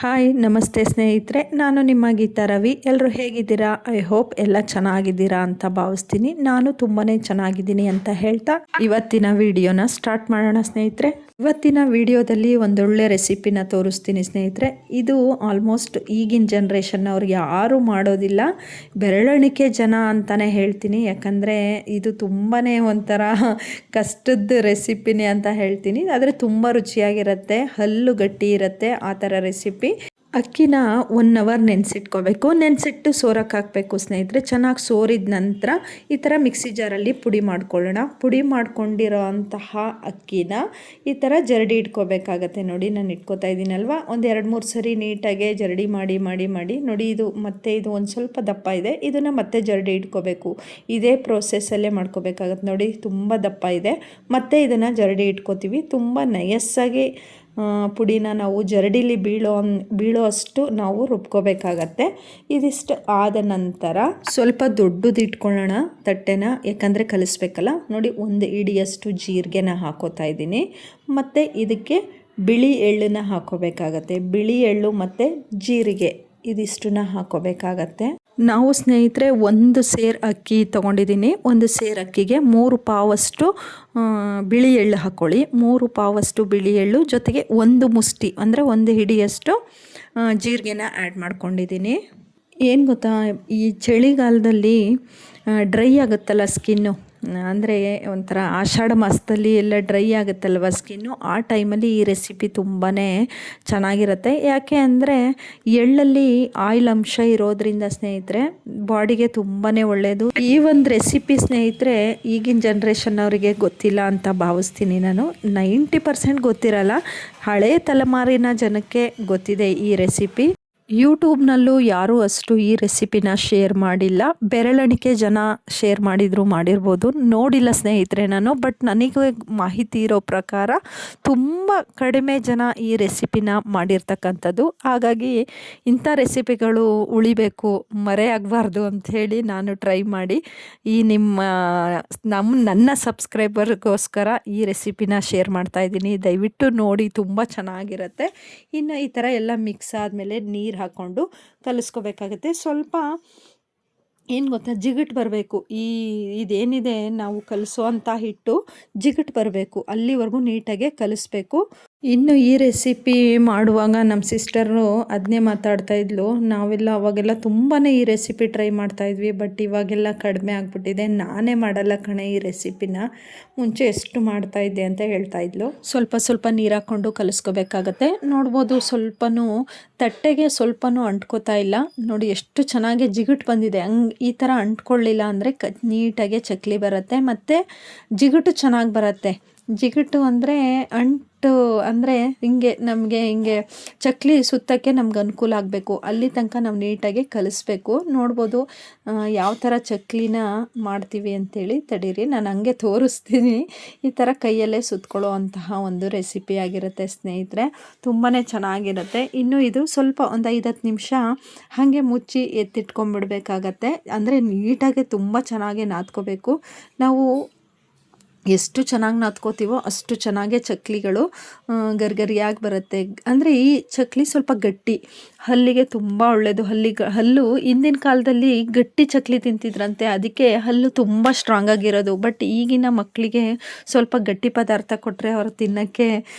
Hi ನಮಸ್ತೆ ಸ್ನೇಹಿತರೆ, ನಾನು ನಿಮ್ಮ ಗೀತಾ ರವಿ. ಎಲ್ಲರೂ ಹೇಗಿದ್ದೀರಾ? ಐ ಹೋಪ್ ಎಲ್ಲ ಚೆನ್ನಾಗಿದ್ದೀರಾ ಅಂತ ಭಾವಿಸ್ತೀನಿ. ನಾನು ತುಂಬಾ ಚೆನ್ನಾಗಿದ್ದೀನಿ ಅಂತ ಹೇಳ್ತಾ ಇವತ್ತಿನ ವಿಡಿಯೋನ ಸ್ಟಾರ್ಟ್ ಮಾಡೋಣ ಸ್ನೇಹಿತರೆ. ಇವತ್ತಿನ ವಿಡಿಯೋದಲ್ಲಿ ಒಂದೊಳ್ಳೆ ರೆಸಿಪಿನ ತೋರಿಸ್ತೀನಿ ಸ್ನೇಹಿತರೆ. ಇದು ಆಲ್ಮೋಸ್ಟ್ ಈಗಿನ ಜನ್ರೇಷನ್ ಅವ್ರಿಗೆ ಯಾರೂ ಮಾಡೋದಿಲ್ಲ, ಬೆರಳೆಣಿಕೆ ಜನ ಅಂತಲೇ ಹೇಳ್ತೀನಿ. ಯಾಕಂದರೆ ಇದು ತುಂಬಾ ಒಂಥರ ಕಷ್ಟದ ರೆಸಿಪಿನೇ ಅಂತ ಹೇಳ್ತೀನಿ. ಆದರೆ ತುಂಬ ರುಚಿಯಾಗಿರುತ್ತೆ, ಹಲ್ಲು ಗಟ್ಟಿ ಇರುತ್ತೆ ಆ ಥರ ರೆಸಿಪಿ. ಅಕ್ಕಿನ 1 ಅವರ್ ನೆನೆಸಿಟ್ಕೋಬೇಕು. ನೆನೆಸಿಟ್ಟು ಸೋರಕ್ಕೆ ಹಾಕಬೇಕು ಸ್ನೇಹಿತರೆ. ಚೆನ್ನಾಗಿ ಸೋರಿದ ನಂತರ ಈ ಥರ ಮಿಕ್ಸಿ ಜಾರಲ್ಲಿ ಪುಡಿ ಮಾಡ್ಕೊಳ್ಳೋಣ. ಪುಡಿ ಮಾಡ್ಕೊಂಡಿರೋ ಅಂತಹ ಅಕ್ಕಿನ ಈ ಥರ ಜರಡಿ ಇಟ್ಕೋಬೇಕಾಗತ್ತೆ. ನೋಡಿ ನಾನು ಇಟ್ಕೋತಾ ಇದ್ದೀನಲ್ವ, ಒಂದು 2-3 ಸರಿ ನೀಟಾಗೆ ಜರಡಿ ಮಾಡಿ ನೋಡಿ. ಇದು ಒಂದು ಸ್ವಲ್ಪ ದಪ್ಪ ಇದೆ, ಇದನ್ನು ಮತ್ತೆ ಜರಡಿ ಇಟ್ಕೋಬೇಕು. ಇದೇ ಪ್ರೋಸೆಸ್ಸಲ್ಲೇ ಮಾಡ್ಕೋಬೇಕಾಗತ್ತೆ. ನೋಡಿ ತುಂಬ ದಪ್ಪ ಇದೆ. ಮತ್ತೆ ಇದನ್ನು ಜರಡಿ ಇಟ್ಕೋತೀವಿ. ತುಂಬ ನಯಸ್ಸಾಗಿ ಪುಡಿನ ನಾವು ಜರಡಿಲಿ ಬೀಳೋ ಅಷ್ಟು ನಾವು ರುಬ್ಕೋಬೇಕಾಗತ್ತೆ. ಇದಿಷ್ಟು ಆದ ನಂತರ ಸ್ವಲ್ಪ ದೊಡ್ಡದು ಇಟ್ಕೊಳ್ಳೋಣ ತಟ್ಟೆನ, ಯಾಕಂದರೆ ಕಲಿಸ್ಬೇಕಲ್ಲ. ನೋಡಿ 1 ಹಿಡಿಯಷ್ಟು ಜೀರಿಗೆನ ಹಾಕೋತಾ ಇದ್ದೀನಿ. ಮತ್ತು ಇದಕ್ಕೆ ಬಿಳಿ ಎಳ್ಳನ್ನ ಹಾಕೋಬೇಕಾಗತ್ತೆ. ಬಿಳಿ ಎಳ್ಳು ಮತ್ತು ಜೀರಿಗೆ ಇದಿಷ್ಟನ್ನ ಹಾಕೋಬೇಕಾಗತ್ತೆ. ನಾವು ಸ್ನೇಹಿತರೆ 1 ಸೇರು ಅಕ್ಕಿ ತೊಗೊಂಡಿದ್ದೀನಿ. 1 ಸೇರು ಅಕ್ಕಿಗೆ 3 ಪಾವಷ್ಟು ಬಿಳಿ ಎಳ್ಳು ಹಾಕ್ಕೊಳ್ಳಿ. 3 ಪಾವಷ್ಟು ಬಿಳಿ ಎಳ್ಳು ಜೊತೆಗೆ 1 ಮುಷ್ಟಿ ಅಂದರೆ 1 ಹಿಡಿಯಷ್ಟು ಜೀರಿಗೆನ ಆ್ಯಡ್ ಮಾಡ್ಕೊಂಡಿದ್ದೀನಿ. ಏನು ಗೊತ್ತಾ, ಈ ಚಳಿಗಾಲದಲ್ಲಿ ಡ್ರೈ ಆಗುತ್ತಲ್ಲ ಸ್ಕಿನ್ನು, ಅಂದರೆ ಒಂಥರ ಆಷಾಢ ಮಾಸದಲ್ಲಿ ಎಲ್ಲ ಡ್ರೈ ಆಗುತ್ತಲ್ವ ಸ್ಕಿನ್ನು, ಆ ಟೈಮಲ್ಲಿ ಈ ರೆಸಿಪಿ ತುಂಬಾ ಚೆನ್ನಾಗಿರುತ್ತೆ. ಯಾಕೆ ಅಂದರೆ ಎಳ್ಳಲ್ಲಿ ಆಯಿಲ್ ಅಂಶ ಇರೋದ್ರಿಂದ ಸ್ನೇಹಿತರೆ ಬಾಡಿಗೆ ತುಂಬಾ ಒಳ್ಳೆಯದು. ಈ ಒಂದು ರೆಸಿಪಿ ಸ್ನೇಹಿತರೆ ಈಗಿನ ಜನ್ರೇಷನ್ ಅವರಿಗೆ ಗೊತ್ತಿಲ್ಲ ಅಂತ ಭಾವಿಸ್ತೀನಿ ನಾನು. 90% ಗೊತ್ತಿರಲ್ಲ, ಹಳೆ ತಲೆಮಾರಿನ ಜನಕ್ಕೆ ಗೊತ್ತಿದೆ ಈ ರೆಸಿಪಿ. ಯೂಟ್ಯೂಬ್ನಲ್ಲೂ ಯಾರೂ ಅಷ್ಟು ಈ ರೆಸಿಪಿನ ಶೇರ್ ಮಾಡಿಲ್ಲ. ಬೆರಳೆಣಿಕೆ ಜನ ಶೇರ್ ಮಾಡಿರ್ಬೋದು, ನೋಡಿಲ್ಲ ಸ್ನೇಹಿತರೆ ನಾನು. ಬಟ್ ನನಗೆ ಮಾಹಿತಿ ಇರೋ ಪ್ರಕಾರ ತುಂಬ ಕಡಿಮೆ ಜನ ಈ ರೆಸಿಪಿನ ಮಾಡಿರ್ತಕ್ಕಂಥದ್ದು. ಹಾಗಾಗಿ ಇಂಥ ರೆಸಿಪಿಗಳು ಉಳಿಬೇಕು, ಮರೆಯಾಗಬಾರ್ದು ಅಂಥೇಳಿ ನಾನು ಟ್ರೈ ಮಾಡಿ ಈ ನನ್ನ ಸಬ್ಸ್ಕ್ರೈಬರ್ಗೋಸ್ಕರ ಈ ರೆಸಿಪಿನ ಶೇರ್ ಮಾಡ್ತಾಯಿದ್ದೀನಿ. ದಯವಿಟ್ಟು ನೋಡಿ, ತುಂಬ ಚೆನ್ನಾಗಿರುತ್ತೆ. ಇನ್ನು ಈ ಥರ ಎಲ್ಲ ಮಿಕ್ಸ್ ಆದಮೇಲೆ ನೀರು ಹಾಕ್ಕೊಂಡು ಕಲಿಸ್ಕೋಬೇಕಾಗುತ್ತೆ. ಸ್ವಲ್ಪ ಏನು ಗೊತ್ತಾ, ಜಿಗುಟು ಬರಬೇಕು. ಇದೇನಿದೆ ನಾವು ಕಲಿಸೋವಂಥ ಹಿಟ್ಟು ಜಿಗುಟು ಬರಬೇಕು, ಅಲ್ಲಿವರೆಗೂ ನೀಟಾಗೆ ಕಲಿಸ್ಬೇಕು. ಇನ್ನು ಈ ರೆಸಿಪಿ ಮಾಡುವಾಗ ನಮ್ಮ ಸಿಸ್ಟರು ಅದನ್ನೇ ಮಾತಾಡ್ತಾ ಇದ್ಲು. ನಾವೆಲ್ಲ ಅವಾಗೆಲ್ಲ ತುಂಬಾ ಈ ರೆಸಿಪಿ ಟ್ರೈ ಮಾಡ್ತಾಯಿದ್ವಿ, ಬಟ್ ಇವಾಗೆಲ್ಲ ಕಡಿಮೆ ಆಗಿಬಿಟ್ಟಿದೆ. ನಾನೇ ಮಾಡಲ್ಲ ಕಣೆ ಈ ರೆಸಿಪಿನ, ಮುಂಚೆ ಎಷ್ಟು ಮಾಡ್ತಾಯಿದ್ದೆ ಅಂತ ಹೇಳ್ತಾ ಇದ್ಲು. ಸ್ವಲ್ಪ ನೀರು ಹಾಕ್ಕೊಂಡು ಕಲಿಸ್ಕೋಬೇಕಾಗತ್ತೆ. ನೋಡ್ಬೋದು ಸ್ವಲ್ಪನೂ ತಟ್ಟೆಗೆ ಸ್ವಲ್ಪನೂ ಅಂಟ್ಕೋತಾ ಇಲ್ಲ. ನೋಡಿ ಎಷ್ಟು ಚೆನ್ನಾಗಿ ಜಿಗುಟು ಬಂದಿದೆ. ಈ ಥರ ಅಂಟ್ಕೊಳ್ಳಿಲ್ಲ ಅಂದರೆ ನೀಟಾಗೆ ಚಕ್ಲಿ ಬರುತ್ತೆ, ಮತ್ತು ಜಿಗುಟು ಚೆನ್ನಾಗಿ ಬರುತ್ತೆ. ಜಿಗುಟು ಅಂದರೆ ಅಂದರೆ ನಮಗೆ ಹಿಂಗೆ ಚಕ್ಲಿ ಸುತ್ತಕ್ಕೆ ನಮ್ಗೆ ಅನುಕೂಲ ಆಗಬೇಕು. ಅಲ್ಲಿ ತನಕ ನಾವು ನೀಟಾಗಿ ಕಲಿಸ್ಬೇಕು. ನೋಡ್ಬೋದು ಯಾವ ಥರ ಚಕ್ಲಿನ ಮಾಡ್ತೀವಿ ಅಂಥೇಳಿ. ತಡೀರಿ, ನಾನು ಹಂಗೆ ತೋರಿಸ್ತೀನಿ. ಈ ಥರ ಕೈಯಲ್ಲೇ ಸುತ್ಕೊಳ್ಳೋ ಅಂತಹ ಒಂದು ರೆಸಿಪಿ ಆಗಿರುತ್ತೆ ಸ್ನೇಹಿತರೆ. ತುಂಬಾ ಚೆನ್ನಾಗಿರುತ್ತೆ. ಇನ್ನು ಇದು ಸ್ವಲ್ಪ ಒಂದು 5-10 ನಿಮಿಷ ಹಾಗೆ ಮುಚ್ಚಿ ಎತ್ತಿಟ್ಕೊಂಡ್ಬಿಡ್ಬೇಕಾಗತ್ತೆ. ಅಂದರೆ ನೀಟಾಗಿ ತುಂಬ ಚೆನ್ನಾಗಿ ನಾದ್ಕೋಬೇಕು. ನಾವು ಎಷ್ಟು ಚೆನ್ನಾಗಿ ನಾದ್ಕೋತೀವೋ ಅಷ್ಟು ಚೆನ್ನಾಗೇ ಚಕ್ಲಿಗಳು ಗರಿಗರಿಯಾಗಿ ಬರುತ್ತೆ. ಅಂದರೆ ಈ ಚಕ್ಲಿ ಸ್ವಲ್ಪ ಗಟ್ಟಿ, ಹಲ್ಲಿಗೆ ತುಂಬ ಒಳ್ಳೆಯದು. ಹಲ್ಲು ಹಿಂದಿನ ಕಾಲದಲ್ಲಿ ಗಟ್ಟಿ ಚಕ್ಲಿ ತಿಂತಿದ್ರಂತೆ, ಅದಕ್ಕೆ ಹಲ್ಲು ತುಂಬ ಸ್ಟ್ರಾಂಗ್ ಆಗಿರೋದು. ಬಟ್ ಈಗಿನ ಮಕ್ಕಳಿಗೆ ಸ್ವಲ್ಪ ಗಟ್ಟಿ ಪದಾರ್ಥ ಕೊಟ್ಟರೆ ಅವ್ರು ತಿನ್ನೋಕ್ಕೆ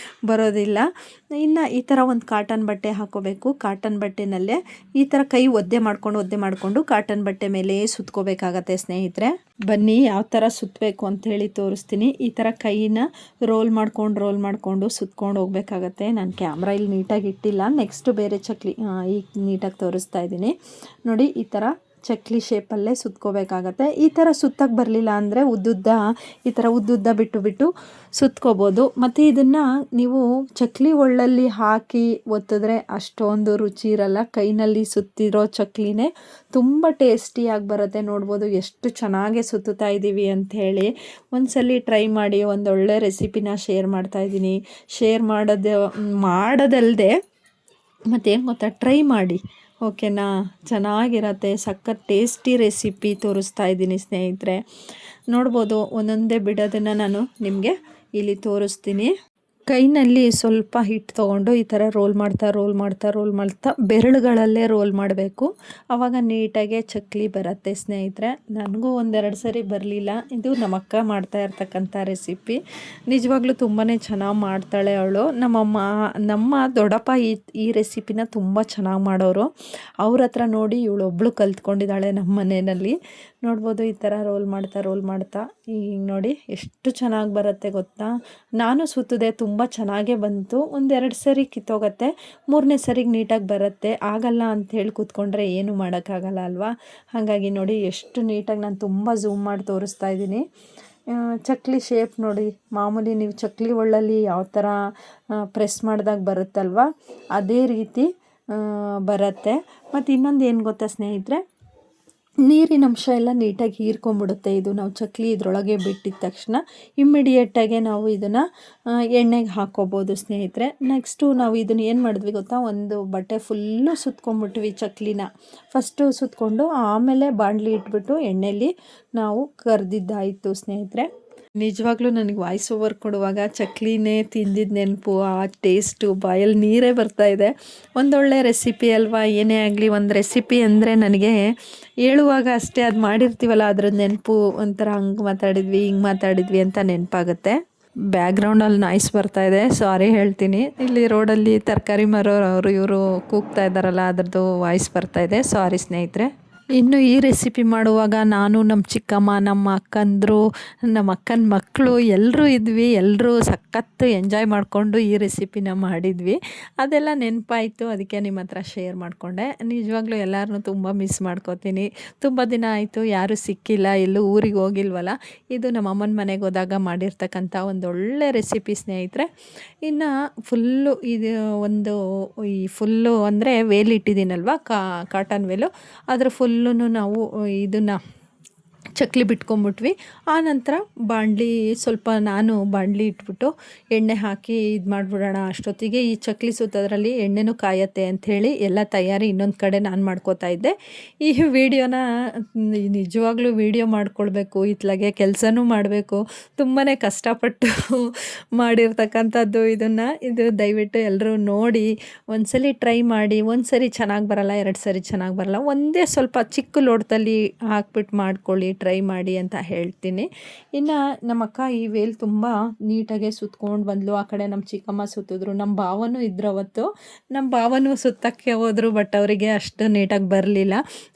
ಬರೋದಿಲ್ಲ. ಇನ್ನು ಈ ಥರ ಒಂದು ಕಾಟನ್ ಬಟ್ಟೆ ಹಾಕೋಬೇಕು. ಕಾಟನ್ ಬಟ್ಟೆನಲ್ಲೇ ಈ ಥರ ಕೈ ಒದ್ದೆ ಮಾಡಿಕೊಂಡು ಕಾಟನ್ ಬಟ್ಟೆ ಮೇಲೆ ಸುತ್ಕೋಬೇಕಾಗತ್ತೆ ಸ್ನೇಹಿತರೆ. ಬನ್ನಿ ಯಾವ ಥರ ಸುತ್ತಬೇಕು ಅಂಥೇಳಿ ತೋರಿಸ್ತೀನಿ. ಈ ಥರ ಕೈನ ರೋಲ್ ಮಾಡಿಕೊಂಡು ಸುತ್ಕೊಂಡು ಹೋಗ್ಬೇಕಾಗತ್ತೆ. ನಾನು ಕ್ಯಾಮ್ರಾ ಇಲ್ಲಿ ನೀಟಾಗಿ ಇಟ್ಟಿಲ್ಲ, ನೆಕ್ಸ್ಟ್ ಬೇರೆ ಚಕ್ಲಿ ಈಗ ನೀಟಾಗಿ ತೋರಿಸ್ತಾ ಇದ್ದೀನಿ. ನೋಡಿ, ಈ ಥರ ಚಕ್ಲಿ ಶೇಪಲ್ಲೇ ಸುತ್ಕೋಬೇಕಾಗತ್ತೆ. ಈ ಥರ ಸುತ್ತಕ್ಕೆ ಬರಲಿಲ್ಲ ಅಂದರೆ ಈ ಥರ ಉದ್ದುದ್ದ ಬಿಟ್ಟು ಸುತ್ಕೋಬೋದು. ಮತ್ತು ಇದನ್ನು ನೀವು ಚಕ್ಲಿ ಒಳ್ಳಲ್ಲಿ ಹಾಕಿ ಒತ್ತಿದ್ರೆ ಅಷ್ಟೊಂದು ರುಚಿ ಇರಲ್ಲ. ಕೈನಲ್ಲಿ ಸುತ್ತಿರೋ ಚಕ್ಲಿನೇ ತುಂಬ ಟೇಸ್ಟಿಯಾಗಿ ಬರುತ್ತೆ. ನೋಡ್ಬೋದು ಎಷ್ಟು ಚೆನ್ನಾಗಿ ಸುತ್ತುತ್ತಾ ಇದ್ದೀವಿ ಅಂಥೇಳಿ. ಒಂದ್ಸಲಿ ಟ್ರೈ ಮಾಡಿ, ಒಂದೊಳ್ಳೆ ರೆಸಿಪಿನ ಶೇರ್ ಮಾಡ್ತಾಯಿದ್ದೀನಿ. ಶೇರ್ ಮಾಡೋದಲ್ಲದೆ ಮತ್ತೇನು ಗೊತ್ತಾ, ಟ್ರೈ ಮಾಡಿ, ಓಕೆನಾ? ಚೆನ್ನಾಗಿರತ್ತೆ. ಸಖತ್ ಟೇಸ್ಟಿ ರೆಸಿಪಿ ತೋರಿಸ್ತಾ ಇದ್ದೀನಿ ಸ್ನೇಹಿತರೆ. ನೋಡ್ಬೋದು, ಒಂದೊಂದೇ ಬಿಡೋದನ್ನು ನಾನು ನಿಮಗೆ ಇಲ್ಲಿ ತೋರಿಸ್ತೀನಿ. ಕೈನಲ್ಲಿ ಸ್ವಲ್ಪ ಹಿಟ್ಟು ತೊಗೊಂಡು ಈ ಥರ ರೋಲ್ ಮಾಡ್ತಾ ಬೆರಳುಗಳಲ್ಲೇ ರೋಲ್ ಮಾಡಬೇಕು. ಆವಾಗ ನೀಟಾಗೆ ಚಕ್ಲಿ ಬರುತ್ತೆ ಸ್ನೇಹಿತರೆ. ನನಗೂ ಒಂದೆರಡು ಸರಿ ಬರಲಿಲ್ಲ. ಇದು ನಮ್ಮ ಅಕ್ಕ ಮಾಡ್ತಾ ಇರ್ತಕ್ಕಂಥ ರೆಸಿಪಿ. ನಿಜವಾಗ್ಲೂ ತುಂಬಾ ಚೆನ್ನಾಗಿ ಮಾಡ್ತಾಳೆ ಅವಳು. ನಮ್ಮ ದೊಡ್ಡಪ್ಪ ಈ ರೆಸಿಪಿನ ತುಂಬ ಚೆನ್ನಾಗಿ ಮಾಡೋರು. ಅವ್ರ ಹತ್ರ ನೋಡಿ ಇವಳೊಬ್ಳು ಕಲ್ತ್ಕೊಂಡಿದ್ದಾಳೆ ನಮ್ಮ ಮನೆಯಲ್ಲಿ. ನೋಡ್ಬೋದು ಈ ಥರ ರೋಲ್ ಮಾಡ್ತಾ ಈಗ ನೋಡಿ ಎಷ್ಟು ಚೆನ್ನಾಗಿ ಬರುತ್ತೆ ಗೊತ್ತಾ. ನಾನು ಸುತ್ತದೆ ತುಂಬ ಚೆನ್ನಾಗೇ ಬಂತು. ಒಂದೆರಡು ಸರಿ ಕಿತ್ತೋಗುತ್ತೆ, ಮೂರನೇ ಸರಿಗೆ ನೀಟಾಗಿ ಬರುತ್ತೆ. ಆಗಲ್ಲ ಅಂಥೇಳಿ ಕೂತ್ಕೊಂಡ್ರೆ ಏನು ಮಾಡೋಕ್ಕಾಗಲ್ಲ ಅಲ್ವಾ. ಹಾಗಾಗಿ ನೋಡಿ ಎಷ್ಟು ನೀಟಾಗಿ ನಾನು ತುಂಬ ಝೂಮ್ ಮಾಡಿ ತೋರಿಸ್ತಾ ಇದ್ದೀನಿ. ಚಕ್ಲಿ ಶೇಪ್ ನೋಡಿ, ಮಾಮೂಲಿ ನೀವು ಚಕ್ಲಿ ಒಳ್ಳಲ್ಲಿ ಯಾವ ಥರ ಪ್ರೆಸ್ ಮಾಡಿದಾಗ ಬರುತ್ತಲ್ವ ಅದೇ ರೀತಿ ಬರುತ್ತೆ. ಮತ್ತು ಇನ್ನೊಂದು ಏನು ಗೊತ್ತಾ ಸ್ನೇಹಿತರೆ, ನೀರಿನ ಅಂಶ ಎಲ್ಲ ನೀಟಾಗಿ ಹೀರ್ಕೊಂಬಿಡುತ್ತೆ. ಇದು ನಾವು ಚಕ್ಲಿ ಇದ್ರೊಳಗೆ ಬಿಟ್ಟಿದ ತಕ್ಷಣ ಇಮ್ಮಿಡಿಯೇಟಾಗೆ ನಾವು ಇದನ್ನು ಎಣ್ಣೆಗೆ ಹಾಕ್ಕೋಬೋದು ಸ್ನೇಹಿತರೆ. ನೆಕ್ಸ್ಟು ನಾವು ಇದನ್ನು ಏನು ಮಾಡಿದ್ವಿ ಗೊತ್ತಾ, ಒಂದು ಬಟ್ಟೆ ಫುಲ್ಲು ಸುತ್ಕೊಂಡ್ಬಿಟ್ವಿ ಚಕ್ಲಿನ. ಫಸ್ಟು ಸುತ್ಕೊಂಡು ಆಮೇಲೆ ಬಾಣಲಿ ಇಟ್ಬಿಟ್ಟು ಎಣ್ಣೆಯಲ್ಲಿ ನಾವು ಕರೆದಿದ್ದಾಯಿತು ಸ್ನೇಹಿತರೆ. ನಿಜವಾಗ್ಲೂ ನನಗೆ ವಾಯ್ಸ್ ಓವರ್ ಕೊಡುವಾಗ ಚಕ್ಲಿನೇ ತಿಂದಿದ್ದು ನೆನಪು, ಆ ಟೇಸ್ಟು ಬಾಯಲ್ಲಿ ನೀರೇ ಬರ್ತಾಯಿದೆ. ಒಂದೊಳ್ಳೆ ರೆಸಿಪಿ ಅಲ್ವಾ. ಏನೇ ಆಗಲಿ ಒಂದು ರೆಸಿಪಿ ಅಂದರೆ ನನಗೆ ಹೇಳುವಾಗ ಅಷ್ಟೇ, ಅದು ಮಾಡಿರ್ತೀವಲ್ಲ ಅದ್ರದ್ದು ನೆನಪು ಒಂಥರ ಹಂಗೆ ಮಾತಾಡಿದ್ವಿ ಹಿಂಗೆ ಮಾತಾಡಿದ್ವಿ ಅಂತ ನೆನಪಾಗುತ್ತೆ. ಬ್ಯಾಕ್ಗ್ರೌಂಡಲ್ಲಿ ನಾಯ್ಸ್ ಬರ್ತಾಯಿದೆ, ಸಾರಿ ಹೇಳ್ತೀನಿ. ಇಲ್ಲಿ ರೋಡಲ್ಲಿ ತರಕಾರಿ ಮಾರೋರು ಅವರು ಇವರು ಕೂಗ್ತಾ ಇದ್ದಾರಲ್ಲ, ಅದ್ರದ್ದು ವಾಯ್ಸ್ ಬರ್ತಾಯಿದೆ, ಸಾರಿ ಸ್ನೇಹಿತರೆ. ಇನ್ನು ಈ ರೆಸಿಪಿ ಮಾಡುವಾಗ ನಾನು, ನಮ್ಮ ಚಿಕ್ಕಮ್ಮ, ನಮ್ಮ ಅಕ್ಕಂದರು, ನಮ್ಮ ಅಕ್ಕನ ಮಕ್ಕಳು ಎಲ್ಲರೂ ಇದ್ವಿ. ಎಲ್ಲರೂ ಸಖತ್ತು ಎಂಜಾಯ್ ಮಾಡಿಕೊಂಡು ಈ ರೆಸಿಪಿನ ಮಾಡಿದ್ವಿ. ಅದೆಲ್ಲ ನೆನಪಾಯಿತು, ಅದಕ್ಕೆ ನಿಮ್ಮ ಹತ್ರ ಶೇರ್ ಮಾಡಿಕೊಂಡೆ. ನಿಜವಾಗ್ಲೂ ಎಲ್ಲರನ್ನೂ ತುಂಬ ಮಿಸ್ ಮಾಡ್ಕೋತೀನಿ. ತುಂಬ ದಿನ ಆಯಿತು, ಯಾರೂ ಸಿಕ್ಕಿಲ್ಲ, ಎಲ್ಲೂ ಊರಿಗೆ ಹೋಗಿಲ್ವಲ್ಲ. ಇದು ನಮ್ಮ ಅಮ್ಮನ ಮನೆಗೆ ಹೋದಾಗ ಮಾಡಿರ್ತಕ್ಕಂಥ ಒಂದೊಳ್ಳೆ ರೆಸಿಪಿ ಸ್ನೇಹಿತರೆ. ಇನ್ನು ಫುಲ್ಲು ಈ ಫುಲ್ಲು ಅಂದರೆ ವೇಲ್ ಇಟ್ಟಿದ್ದೀನಲ್ವ, ಕಾಟನ್ ವೇಲು, ಅದರ ಫುಲ್ಲು ನಾವು ಇದನ್ನು ಚಕ್ಲಿ ಬಿಟ್ಕೊಂಬಿಟ್ವಿ. ಆನಂತರ ಸ್ವಲ್ಪ ನಾನು ಬಾಣಲಿ ಇಟ್ಬಿಟ್ಟು ಎಣ್ಣೆ ಹಾಕಿ ಇದು ಮಾಡಿಬಿಡೋಣ. ಅಷ್ಟೊತ್ತಿಗೆ ಈ ಚಕ್ಲಿ ಸುತ್ತೋದ್ರಲ್ಲಿ ಎಣ್ಣೆನೂ ಕಾಯತ್ತೆ ಅಂಥೇಳಿ ಎಲ್ಲ ತಯಾರಿ ಇನ್ನೊಂದು ಕಡೆ ನಾನು ಮಾಡ್ಕೋತಾ ಇದ್ದೆ. ಈ ವಿಡಿಯೋನ ನಿಜವಾಗ್ಲೂ ವಿಡಿಯೋ ಮಾಡ್ಕೊಳ್ಬೇಕು, ಇತ್ಲಾಗೆ ಕೆಲಸನೂ ಮಾಡಬೇಕು. ತುಂಬಾ ಕಷ್ಟಪಟ್ಟು ಮಾಡಿರ್ತಕ್ಕಂಥದ್ದು ಇದು ದಯವಿಟ್ಟು ಎಲ್ಲರೂ ನೋಡಿ, ಒಂದ್ಸಲಿ ಟ್ರೈ ಮಾಡಿ. ಒಂದು ಸರಿ ಚೆನ್ನಾಗಿ ಬರಲ್ಲ, ಎರಡು ಸರಿ ಚೆನ್ನಾಗಿ ಬರಲ್ಲ, ಒಂದೇ ಸ್ವಲ್ಪ ಚಿಕ್ಕ ಲೋಟದಲ್ಲಿ ಹಾಕ್ಬಿಟ್ಟು ಮಾಡ್ಕೊಳ್ಳಿ, ಟ್ರೈ ಮಾಡಿ ಅಂತ ಹೇಳ್ತೀನಿ. ಇನ್ನು ನಮ್ಮ ಅಕ್ಕ ಈ ವೇಲ್ ತುಂಬ ನೀಟಾಗೆ ಸುತ್ಕೊಂಡು ಬಂದ್ಲು. ಆ ಕಡೆ ನಮ್ಮ ಚಿಕ್ಕಮ್ಮ ಸುತ್ತಿದ್ರು, ನಮ್ಮ ಭಾವನೂ ಇದ್ರು ಅವತ್ತು. ನಮ್ಮ ಭಾವನೂ ಸುತ್ತಕ್ಕೆ ಹೋದರು, ಬಟ್ ಅವರಿಗೆ ಅಷ್ಟು ನೀಟಾಗಿ ಬರಲಿಲ್ಲ.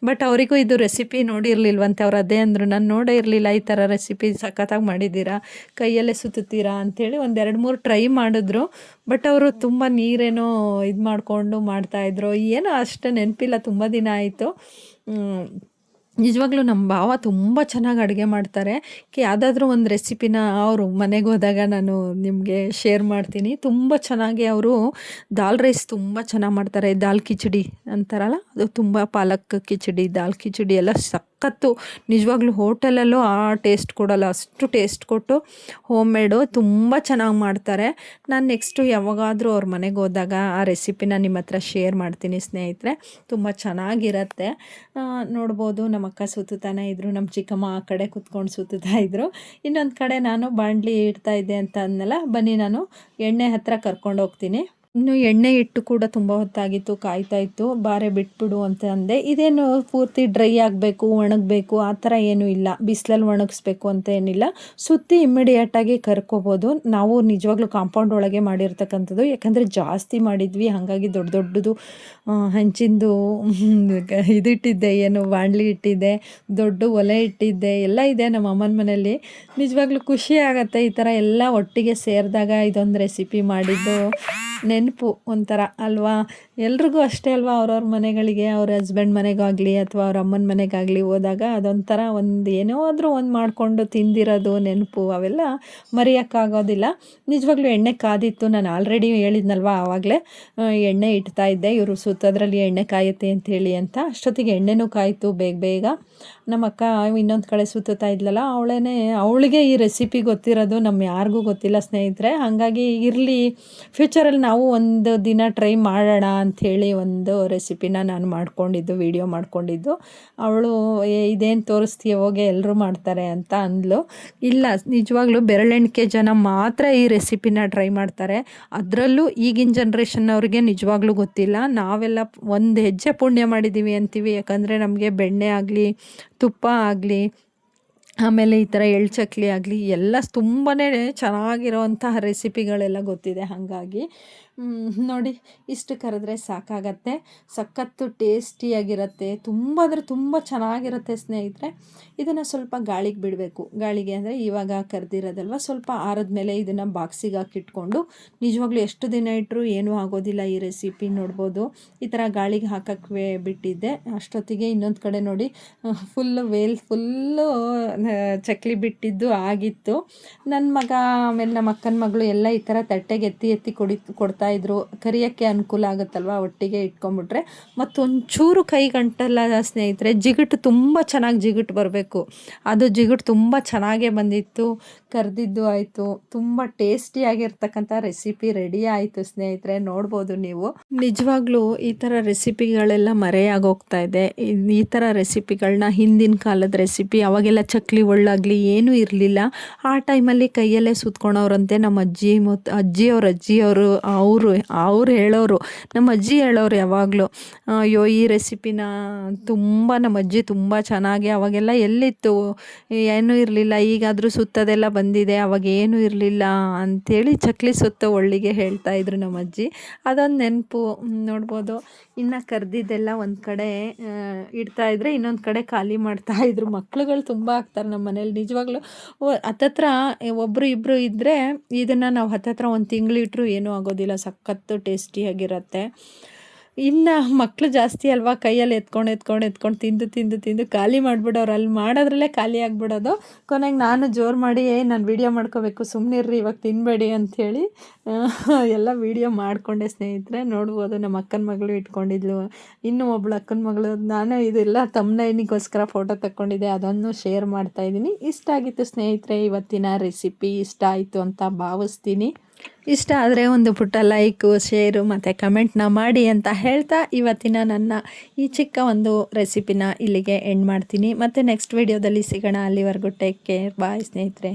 ಬಟ್ ಅವರಿಗೂ ಇದು ರೆಸಿಪಿ ನೋಡಿರಲಿಲ್ವಂತೆ. ಅವ್ರು ಅದೇ ಅಂದರು, ನಾನು ನೋಡೇ ಇರಲಿಲ್ಲ ಈ ಥರ ರೆಸಿಪಿ, ಸಖತ್ತಾಗಿ ಮಾಡಿದ್ದೀರಾ, ಕೈಯಲ್ಲೇ ಸುತ್ತೀರಾ ಅಂಥೇಳಿ. ಒಂದೆರಡು ಮೂರು ಟ್ರೈ ಮಾಡಿದ್ರು. ಬಟ್ ಅವರು ತುಂಬ ನೀರೇನೋ ಇದು ಮಾಡಿಕೊಂಡು ಮಾಡ್ತಾಯಿದ್ರು, ಏನೋ ಅಷ್ಟು ನೆನಪಿಲ್ಲ, ತುಂಬ ದಿನ ಆಯಿತು. ನಿಜವಾಗ್ಲೂ ನಮ್ಮ ಭಾವ ತುಂಬ ಚೆನ್ನಾಗಿ ಅಡುಗೆ ಮಾಡ್ತಾರೆ. ಯಾವುದಾದ್ರೂ ಒಂದು ರೆಸಿಪಿನ ಅವರು ಮನೆಗೆ ಹೋದಾಗ ನಾನು ನಿಮಗೆ ಶೇರ್ ಮಾಡ್ತೀನಿ. ತುಂಬ ಚೆನ್ನಾಗಿ ಅವರು ದಾಲ್ ರೈಸ್ ತುಂಬ ಚೆನ್ನಾಗಿ ಮಾಡ್ತಾರೆ. ದಾಲ್ ಕಿಚಡಿ ಅಂತಾರಲ್ಲ, ಅದು ತುಂಬ ಪಾಲಕ್ ಕಿಚಡಿ, ದಾಲ್ ಕಿಚಡಿ ಎಲ್ಲ ಸಖತ್ತು. ನಿಜವಾಗ್ಲೂ ಹೋಟೆಲಲ್ಲೂ ಆ ಟೇಸ್ಟ್ ಕೊಡಲ್ಲ, ಅಷ್ಟು ಟೇಸ್ಟ್ ಕೊಟ್ಟು ಹೋಮ್ ಮೇಡು ತುಂಬ ಚೆನ್ನಾಗಿ ಮಾಡ್ತಾರೆ. ನಾನು ನೆಕ್ಸ್ಟು ಯಾವಾಗಾದರೂ ಅವ್ರ ಮನೆಗೆ ಹೋದಾಗ ಆ ರೆಸಿಪಿನ ನಿಮ್ಮ ಹತ್ರ ಶೇರ್ ಮಾಡ್ತೀನಿ ಸ್ನೇಹಿತರೆ. ತುಂಬ ಚೆನ್ನಾಗಿರುತ್ತೆ. ನೋಡ್ಬೋದು ನಮ್ಮ ಅಕ್ಕ ಸುತ್ತಾನೆ ಇದ್ದರು, ನಮ್ಮ ಚಿಕ್ಕಮ್ಮ ಆ ಕಡೆ ಕುತ್ಕೊಂಡು ಸುತ್ತಾ ಇದ್ದರು. ಇನ್ನೊಂದು ಕಡೆ ನಾನು ಬಾಣಲಿ ಇಡ್ತಾ ಇದ್ದೆ ಅಂತ ಅಂದಲ್ಲ, ಬನ್ನಿ ನಾನು ಎಣ್ಣೆ ಹತ್ರ ಕರ್ಕೊಂಡು ಹೋಗ್ತೀನಿ. ಇನ್ನು ಎಣ್ಣೆ ಇಟ್ಟು ಕೂಡ ತುಂಬ ಹೊತ್ತಾಗಿತ್ತು, ಕಾಯ್ತಾ ಇತ್ತು. ಬಾರೆ ಬಿಟ್ಬಿಡು ಅಂತ ಅಂದೆ. ಇದೇನು ಪೂರ್ತಿ ಡ್ರೈ ಆಗಬೇಕು, ಒಣಗಬೇಕು ಆ ಥರ ಏನೂ ಇಲ್ಲ, ಬಿಸಿಲಲ್ಲಿ ಒಣಗಿಸ್ಬೇಕು ಅಂತ ಏನಿಲ್ಲ. ಸುತ್ತಿ ಇಮ್ಮಿಡಿಯೇಟಾಗಿ ಕರ್ಕೋಬೋದು. ನಾವು ನಿಜವಾಗ್ಲೂ ಕಾಂಪೌಂಡ್ ಒಳಗೆ ಮಾಡಿರ್ತಕ್ಕಂಥದ್ದು, ಯಾಕಂದರೆ ಜಾಸ್ತಿ ಮಾಡಿದ್ವಿ, ಹಾಗಾಗಿ ದೊಡ್ಡ ದೊಡ್ಡದು ಹಂಚಿಂದು ಇದಿಟ್ಟಿದ್ದೆ, ಏನು ಬಾಣಲಿ ಇಟ್ಟಿದ್ದೆ, ದೊಡ್ಡ ಒಲೆ ಇಟ್ಟಿದ್ದೆ, ಎಲ್ಲ ಇದೆ ನಮ್ಮ ಅಮ್ಮನ ಮನೆಯಲ್ಲಿ. ನಿಜವಾಗ್ಲೂ ಖುಷಿ ಆಗುತ್ತೆ ಈ ಥರ ಎಲ್ಲ ಒಟ್ಟಿಗೆ ಸೇರಿದಾಗ ಇದೊಂದು ರೆಸಿಪಿ ಮಾಡಿದ್ದು ನೆನಪು ಒಂಥರ ಅಲ್ವಾ. ಎಲ್ರಿಗೂ ಅಷ್ಟೇ ಅಲ್ವಾ, ಅವ್ರವ್ರ ಮನೆಗಳಿಗೆ, ಅವ್ರ ಹಸ್ಬೆಂಡ್ ಮನೆಗಾಗಲಿ ಅಥವಾ ಅವ್ರ ಅಮ್ಮನ ಮನೆಗಾಗಲಿ ಹೋದಾಗ ಅದೊಂಥರ ಏನೋ ಆದರೂ ಒಂದು ಮಾಡಿಕೊಂಡು ತಿಂದಿರೋದು ನೆನಪು, ಅವೆಲ್ಲ ಮರೆಯೋಕ್ಕಾಗೋದಿಲ್ಲ. ನಿಜವಾಗ್ಲೂ ಎಣ್ಣೆ ಕಾದಿತ್ತು, ನಾನು ಆಲ್ರೆಡಿ ಹೇಳಿದ್ನಲ್ವ ಆವಾಗಲೇ ಎಣ್ಣೆ ಇಡ್ತಾ ಇದ್ದೆ, ಇವರು ಸುತ್ತೋದ್ರಲ್ಲಿ ಎಣ್ಣೆ ಕಾಯುತ್ತೆ ಅಂಥೇಳಿ ಅಂತ. ಅಷ್ಟೊತ್ತಿಗೆ ಎಣ್ಣೆನೂ ಕಾಯಿತು ಬೇಗ. ನಮ್ಮ ಅಕ್ಕ ಇನ್ನೊಂದು ಕಡೆ ಸುತ್ತಾ ಇದ್ಲಲ್ಲ, ಅವಳಿಗೆ ಈ ರೆಸಿಪಿ ಗೊತ್ತಿರೋದು, ನಮ್ಮ ಯಾರಿಗೂ ಗೊತ್ತಿಲ್ಲ ಸ್ನೇಹಿತರೆ. ಹಾಗಾಗಿ ಇರಲಿ, ಫ್ಯೂಚರಲ್ಲಿ ನಾವು ಒಂದು ದಿನ ಟ್ರೈ ಮಾಡೋಣ ಅಂಥೇಳಿ ಒಂದು ರೆಸಿಪಿನ ನಾನು ಮಾಡ್ಕೊಂಡಿದ್ದು, ವಿಡಿಯೋ ಮಾಡ್ಕೊಂಡಿದ್ದು. ಅವಳು ಇದೇನು ತೋರಿಸ್ತೀಯ ಹೋಗಿ ಎಲ್ಲರೂ ಮಾಡ್ತಾರೆ ಅಂತ ಅಂದ್ಲು. ಇಲ್ಲ, ನಿಜವಾಗ್ಲೂ ಬೆರಳೆಣಿಕೆ ಜನ ಮಾತ್ರ ಈ ರೆಸಿಪಿನ ಟ್ರೈ ಮಾಡ್ತಾರೆ. ಅದರಲ್ಲೂ ಈಗಿನ ಜನ್ರೇಷನ್ನವ್ರಿಗೆ ನಿಜವಾಗ್ಲೂ ಗೊತ್ತಿಲ್ಲ. ನಾವೆಲ್ಲ ಒಂದು ಹೆಜ್ಜೆ ಪುಣ್ಯ ಮಾಡಿದ್ದೀವಿ ಅಂತೀವಿ. ಯಾಕಂದರೆ ನಮಗೆ ಬೆಣ್ಣೆ ಆಗಲಿ, ತುಪ್ಪ ಆಗಲಿ, ಆಮೇಲೆ ಈ ಥರ ಎಳ್ಳು ಚಕ್ಲಿ ಆಗಲಿ ಎಲ್ಲ ತುಂಬಾ ಚೆನ್ನಾಗಿರೋವಂತಹ ರೆಸಿಪಿಗಳೆಲ್ಲ ಗೊತ್ತಿದೆ. ಹಾಗಾಗಿ ನೋಡಿ, ಇಷ್ಟು ಕರೆದ್ರೆ ಸಾಕಾಗತ್ತೆ. ಸಖತ್ತು ಟೇಸ್ಟಿಯಾಗಿರುತ್ತೆ. ತುಂಬ ಅಂದರೆ ತುಂಬ ಚೆನ್ನಾಗಿರುತ್ತೆ ಸ್ನೇಹಿತರೆ. ಇದನ್ನು ಸ್ವಲ್ಪ ಗಾಳಿಗೆ ಬಿಡಬೇಕು. ಗಾಳಿಗೆ ಅಂದರೆ ಇವಾಗ ಕರೆದಿರೋದಲ್ವ, ಸ್ವಲ್ಪ ಆರದ ಮೇಲೆ ಇದನ್ನು ಬಾಕ್ಸಿಗೆ ಹಾಕಿಟ್ಕೊಂಡು ನಿಜವಾಗ್ಲೂ ಎಷ್ಟು ದಿನ ಇಟ್ಟರು ಏನೂ ಆಗೋದಿಲ್ಲ. ಈ ರೆಸಿಪಿ ನೋಡ್ಬೋದು. ಈ ಥರ ಗಾಳಿಗೆ ಹಾಕಕ್ಕೆ ಬಿಟ್ಟಿದ್ದೆ. ಅಷ್ಟೊತ್ತಿಗೆ ಇನ್ನೊಂದು ಕಡೆ ನೋಡಿ ಫುಲ್ಲು ಚಕ್ಲಿ ಬಿಟ್ಟಿದ್ದು ಆಗಿತ್ತು. ನನ್ನ ಮಗ ಆಮೇಲೆ ನಮ್ಮ ಅಕ್ಕನ ಮಗಳು ಎಲ್ಲ ಈ ಥರ ತಟ್ಟೆಗೆ ಎತ್ತಿ ಕೊಡ್ತಾಯಿದ್ರು. ಕರಿಯೋಕ್ಕೆ ಅನುಕೂಲ ಆಗುತ್ತಲ್ವ, ಒಟ್ಟಿಗೆ ಇಟ್ಕೊಂಬಿಟ್ರೆ. ಮತ್ತೊಂಚೂರು ಕೈ ಗಂಟಲ್ಲ ಸ್ನೇಹಿತರೆ. ಜಿಗುಟು ತುಂಬ ಚೆನ್ನಾಗಿ ಜಿಗುಟು ಬರಬೇಕು. ಅದು ಜಿಗುಟು ತುಂಬ ಚೆನ್ನಾಗೇ ಬಂದಿತ್ತು. ಕರೆದಿದ್ದು ಆಯಿತು. ತುಂಬ ಟೇಸ್ಟಿಯಾಗಿರ್ತಕ್ಕಂಥ ರೆಸಿಪಿ ರೆಡಿ ಆಯಿತು ಸ್ನೇಹಿತರೆ. ನೋಡ್ಬೋದು ನೀವು. ನಿಜವಾಗ್ಲೂ ಈ ಥರ ರೆಸಿಪಿಗಳೆಲ್ಲ ಮರೆಯಾಗೋಗ್ತಾ ಇದೆ. ಈ ಥರ ರೆಸಿಪಿಗಳನ್ನ ಹಿಂದಿನ ಕಾಲದ ರೆಸಿಪಿ, ಅವಾಗೆಲ್ಲ ಚಕ್ಲಿ ಒಳ್ಳಾಗಲಿ ಏನೂ ಇರಲಿಲ್ಲ. ಆ ಟೈಮಲ್ಲಿ ಕೈಯಲ್ಲೇ ಸುತ್ಕೊಳೋರಂತೆ ನಮ್ಮ ಅಜ್ಜಿಯವರು ಅವ್ರು ಹೇಳೋರು. ನಮ್ಮ ಅಜ್ಜಿ ಹೇಳೋರು ಯಾವಾಗಲೂ, ಅಯ್ಯೋ ಈ ರೆಸಿಪಿನ ನಮ್ಮ ಅಜ್ಜಿ ತುಂಬ ಚೆನ್ನಾಗಿ, ಅವಾಗೆಲ್ಲ ಎಲ್ಲಿತ್ತು, ಏನೂ ಇರಲಿಲ್ಲ. ಈಗಾದರೂ ಸುತ್ತದೆಲ್ಲ ಬಂದಿದೆ, ಅವಾಗ ಏನೂ ಇರಲಿಲ್ಲ ಅಂಥೇಳಿ ಚಕ್ಲಿ ಸುತ್ತ ಒಳ್ಳಿಗೆ ಹೇಳ್ತಾಯಿದ್ರು ನಮ್ಮ ಅಜ್ಜಿ. ಅದೊಂದು ನೆನಪು. ನೋಡ್ಬೋದು. ಇನ್ನು ಕರೆದಿದ್ದೆಲ್ಲ ಒಂದು ಕಡೆ ಇಡ್ತಾಯಿದ್ರೆ ಇನ್ನೊಂದು ಕಡೆ ಖಾಲಿ ಮಾಡ್ತಾಯಿದ್ರು. ಮಕ್ಳುಗಳು ತುಂಬ ಆಗ್ತಾರೆ ನಮ್ಮ ಮನೇಲಿ. ನಿಜವಾಗ್ಲೂ ಹತ್ತತ್ರ ಒಬ್ಬರು ಇಬ್ಬರು ಇದ್ದರೆ ಇದನ್ನು ನಾವು ಹತ್ತತ್ರ ಒಂದು ತಿಂಗಳಿಟ್ರು ಏನೂ ಆಗೋದಿಲ್ಲ. ಸಖತ್ತು ಟೇಸ್ಟಿಯಾಗಿರುತ್ತೆ. ಇನ್ನು ಮಕ್ಕಳು ಜಾಸ್ತಿ ಅಲ್ವಾ, ಕೈಯಲ್ಲಿ ಎತ್ಕೊಂಡು ತಿಂದು ಖಾಲಿ ಮಾಡಿಬಿಡೋರು. ಅಲ್ಲಿ ಮಾಡೋದ್ರಲ್ಲೇ ಖಾಲಿ ಆಗಿಬಿಡೋದು. ಕೊನೆಗೆ ನಾನು ಜೋರು ಮಾಡಿ ನಾನು ವೀಡಿಯೋ ಮಾಡ್ಕೋಬೇಕು, ಸುಮ್ಮನಿರ್ರಿ ಇವಾಗ ತಿನ್ನಬೇಡಿ ಅಂಥೇಳಿ ಎಲ್ಲ ವೀಡಿಯೋ ಮಾಡಿಕೊಂಡೆ ಸ್ನೇಹಿತರೆ. ನೋಡ್ಬೋದು, ನಮ್ಮ ಅಕ್ಕನ ಮಗಳು ಇಟ್ಕೊಂಡಿದ್ಲು. ಇನ್ನೂ ಒಬ್ಳು ಅಕ್ಕನ ಮಗಳು. ನಾನು ಇದೆಲ್ಲ ತಮ್ಮನೈನಿಗೋಸ್ಕರ ಫೋಟೋ ತಕ್ಕೊಂಡಿದ್ದೆ, ಅದನ್ನು ಶೇರ್ ಮಾಡ್ತಾಯಿದ್ದೀನಿ. ಇಷ್ಟ ಆಗಿತ್ತು ಸ್ನೇಹಿತರೆ ಇವತ್ತಿನ ರೆಸಿಪಿ. ಇಷ್ಟ ಆಯಿತು ಅಂತ ಭಾವಿಸ್ತೀನಿ. ಇಷ್ಟ ಆದರೆ ಒಂದು ಪುಟ್ಟ ಲೈಕು, ಶೇರು ಮತ್ತು ಕಮೆಂಟ್ನ ಮಾಡಿ ಅಂತ ಹೇಳ್ತಾ ಇವತ್ತಿನ ನನ್ನ ಈ ಚಿಕ್ಕ ಒಂದು ರೆಸಿಪಿನ ಇಲ್ಲಿಗೆ ಎಂಡ್ ಮಾಡ್ತೀನಿ. ಮತ್ತು ನೆಕ್ಸ್ಟ್ ವಿಡಿಯೋದಲ್ಲಿ ಸಿಗೋಣ. ಅಲ್ಲಿವರೆಗೂ ಟೇಕ್ ಕೇರ್. ಬಾಯ್ ಸ್ನೇಹಿತರೆ.